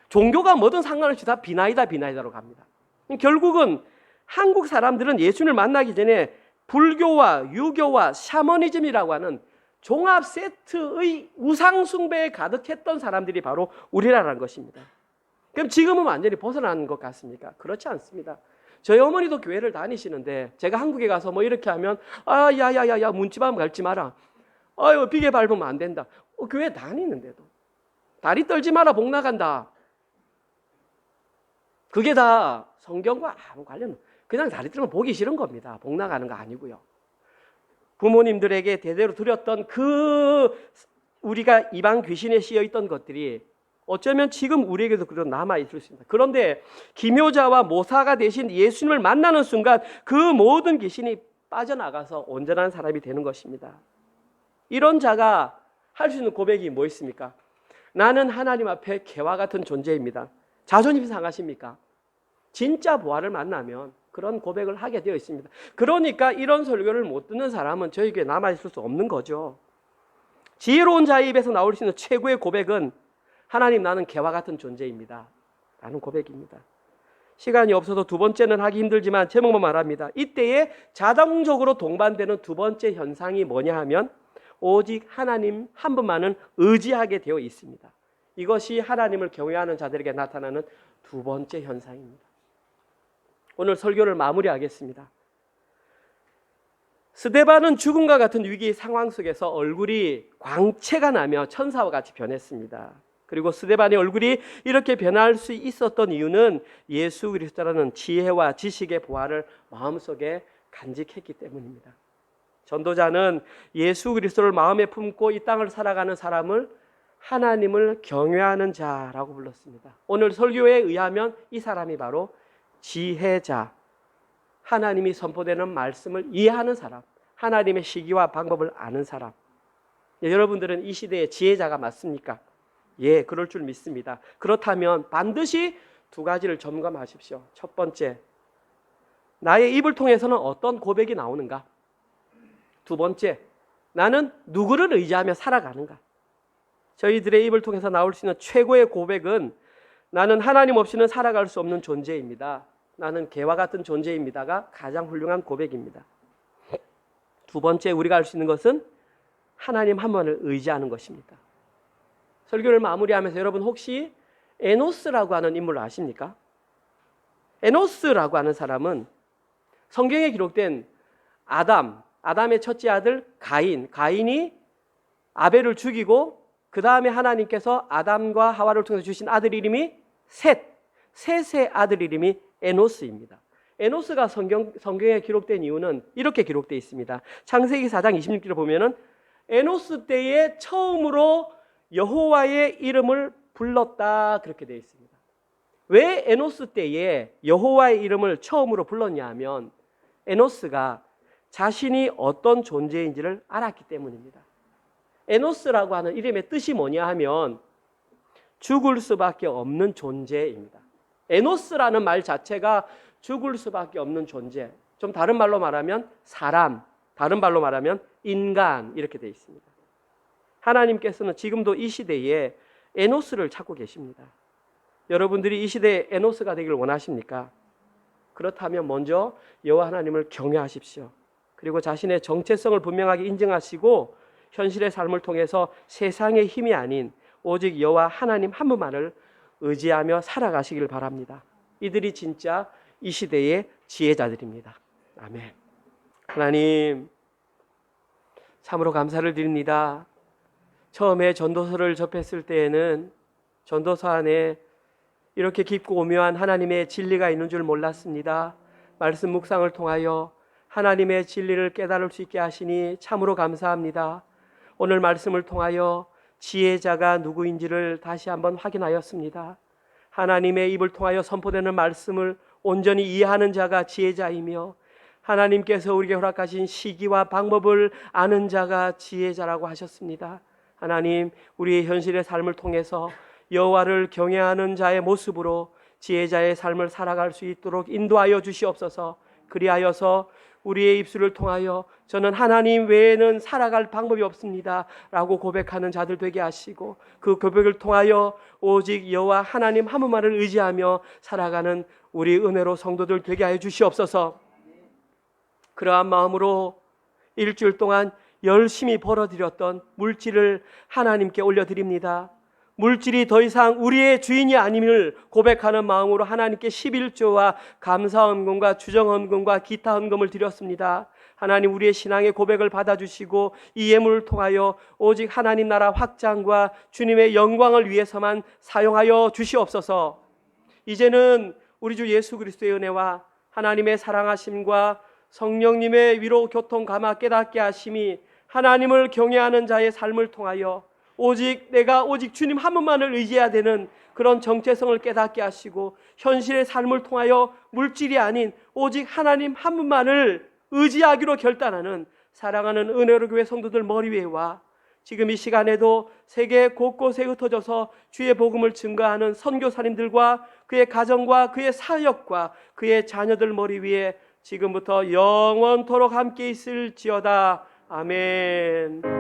종교가 뭐든 상관없이 다 비나이다로 갑니다. 결국은 한국 사람들은 예수님을 만나기 전에 불교와 유교와 샤머니즘이라고 하는 종합 세트의 우상 숭배에 가득했던 사람들이 바로 우리라는 것입니다. 그럼 지금은 완전히 벗어난 것 같습니까? 그렇지 않습니다. 저희 어머니도 교회를 다니시는데 제가 한국에 가서 뭐 이렇게 하면 야야야야 문지방 밟지 마라. 비계 밟으면 안 된다. 교회 다니는데도 다리 떨지 마라 복 나간다. 그게 다 성경과 아무 관련 그냥 다리 떨면 보기 싫은 겁니다. 복 나가는 거 아니고요. 부모님들에게 대대로 드렸던 우리가 이방 귀신에 씌여 있던 것들이 어쩌면 지금 우리에게도 그대로 남아있을 수 있습니다. 그런데 기묘자와 모사가 되신 예수님을 만나는 순간 그 모든 귀신이 빠져나가서 온전한 사람이 되는 것입니다. 이런 자가 할 수 있는 고백이 뭐 있습니까? 나는 하나님 앞에 개와 같은 존재입니다. 자존심 상하십니까? 진짜 부활을 만나면 그런 고백을 하게 되어 있습니다. 그러니까 이런 설교를 못 듣는 사람은 저희 교회에 남아있을 수 없는 거죠. 지혜로운 자의 입에서 나올 수 있는 최고의 고백은 하나님, 나는 개와 같은 존재입니다 라는 고백입니다. 시간이 없어서 두 번째는 하기 힘들지만 제목만 말합니다. 이때에 자동적으로 동반되는 두 번째 현상이 뭐냐 하면 오직 하나님 한 분만은 의지하게 되어 있습니다. 이것이 하나님을 경외하는 자들에게 나타나는 두 번째 현상입니다. 오늘 설교를 마무리하겠습니다. 스데반은 죽음과 같은 위기 상황 속에서 얼굴이 광채가 나며 천사와 같이 변했습니다. 그리고 스데반의 얼굴이 이렇게 변할 수 있었던 이유는 예수 그리스도라는 지혜와 지식의 보화를 마음속에 간직했기 때문입니다. 전도자는 예수 그리스도를 마음에 품고 이 땅을 살아가는 사람을 하나님을 경외하는 자라고 불렀습니다. 오늘 설교에 의하면 이 사람이 바로 지혜자, 하나님이 선포되는 말씀을 이해하는 사람, 하나님의 시기와 방법을 아는 사람. 여러분들은 이 시대의 지혜자가 맞습니까? 예, 그럴 줄 믿습니다. 그렇다면 반드시 두 가지를 점검하십시오. 첫 번째, 나의 입을 통해서는 어떤 고백이 나오는가? 두 번째, 나는 누구를 의지하며 살아가는가? 저희들의 입을 통해서 나올 수 있는 최고의 고백은 나는 하나님 없이는 살아갈 수 없는 존재입니다, 나는 개와 같은 존재입니다가 가장 훌륭한 고백입니다. 두 번째, 우리가 할 수 있는 것은 하나님 한 분을 의지하는 것입니다. 설교를 마무리하면서 여러분 혹시 에노스라고 하는 인물을 아십니까? 에노스라고 하는 사람은 성경에 기록된 아담의 첫째 아들 가인이 아벨을 죽이고 그 다음에 하나님께서 아담과 하와를 통해서 주신 아들 이름이 셋의 아들 이름이 에노스입니다. 에노스가 성경에 기록된 이유는 이렇게 기록되어 있습니다. 창세기 4장 26절을 보면은 에노스 때에 처음으로 여호와의 이름을 불렀다, 그렇게 되어 있습니다. 왜 에노스 때에 여호와의 이름을 처음으로 불렀냐 하면 에노스가 자신이 어떤 존재인지를 알았기 때문입니다. 에노스라고 하는 이름의 뜻이 뭐냐 하면 죽을 수밖에 없는 존재입니다. 에노스라는 말 자체가 죽을 수밖에 없는 존재, 좀 다른 말로 말하면 사람, 다른 말로 말하면 인간, 이렇게 되어 있습니다. 하나님께서는 지금도 이 시대에 에노스를 찾고 계십니다. 여러분들이 이 시대에 에노스가 되길 원하십니까? 그렇다면 먼저 여호와 하나님을 경외하십시오. 그리고 자신의 정체성을 분명하게 인정하시고 현실의 삶을 통해서 세상의 힘이 아닌 오직 여호와 하나님 한 분만을 의지하며 살아가시길 바랍니다. 이들이 진짜 이 시대의 지혜자들입니다. 아멘. 하나님, 참으로 감사를 드립니다. 처음에 전도서를 접했을 때에는 전도서 안에 이렇게 깊고 오묘한 하나님의 진리가 있는 줄 몰랐습니다. 말씀 묵상을 통하여 하나님의 진리를 깨달을 수 있게 하시니 참으로 감사합니다. 오늘 말씀을 통하여 지혜자가 누구인지를 다시 한번 확인하였습니다. 하나님의 입을 통하여 선포되는 말씀을 온전히 이해하는 자가 지혜자이며 하나님께서 우리에게 허락하신 시기와 방법을 아는 자가 지혜자라고 하셨습니다. 하나님, 우리의 현실의 삶을 통해서 여호와를 경외하는 자의 모습으로 지혜자의 삶을 살아갈 수 있도록 인도하여 주시옵소서. 그리하여서 우리의 입술을 통하여 저는 하나님 외에는 살아갈 방법이 없습니다 라고 고백하는 자들 되게 하시고, 그 고백을 통하여 오직 여호와 하나님 한 분만을 의지하며 살아가는 우리 은혜로 성도들 되게 하여 주시옵소서. 그러한 마음으로 일주일 동안 열심히 벌어들였던 물질을 하나님께 올려드립니다. 물질이 더 이상 우리의 주인이 아님을 고백하는 마음으로 하나님께 11조와 감사헌금과 주정헌금과 기타 헌금을 드렸습니다. 하나님, 우리의 신앙의 고백을 받아주시고 이 예물을 통하여 오직 하나님 나라 확장과 주님의 영광을 위해서만 사용하여 주시옵소서. 이제는 우리 주 예수 그리스도의 은혜와 하나님의 사랑하심과 성령님의 위로 교통 감화 깨닫게 하심이 하나님을 경외하는 자의 삶을 통하여 내가 오직 주님 한 분만을 의지해야 되는 그런 정체성을 깨닫게 하시고, 현실의 삶을 통하여 물질이 아닌 오직 하나님 한 분만을 의지하기로 결단하는 사랑하는 은혜로 교회 성도들 머리 위에 와 지금 이 시간에도 세계 곳곳에 흩어져서 주의 복음을 증거하는 선교사님들과 그의 가정과 그의 사역과 그의 자녀들 머리 위에 지금부터 영원토록 함께 있을지어다. 아멘.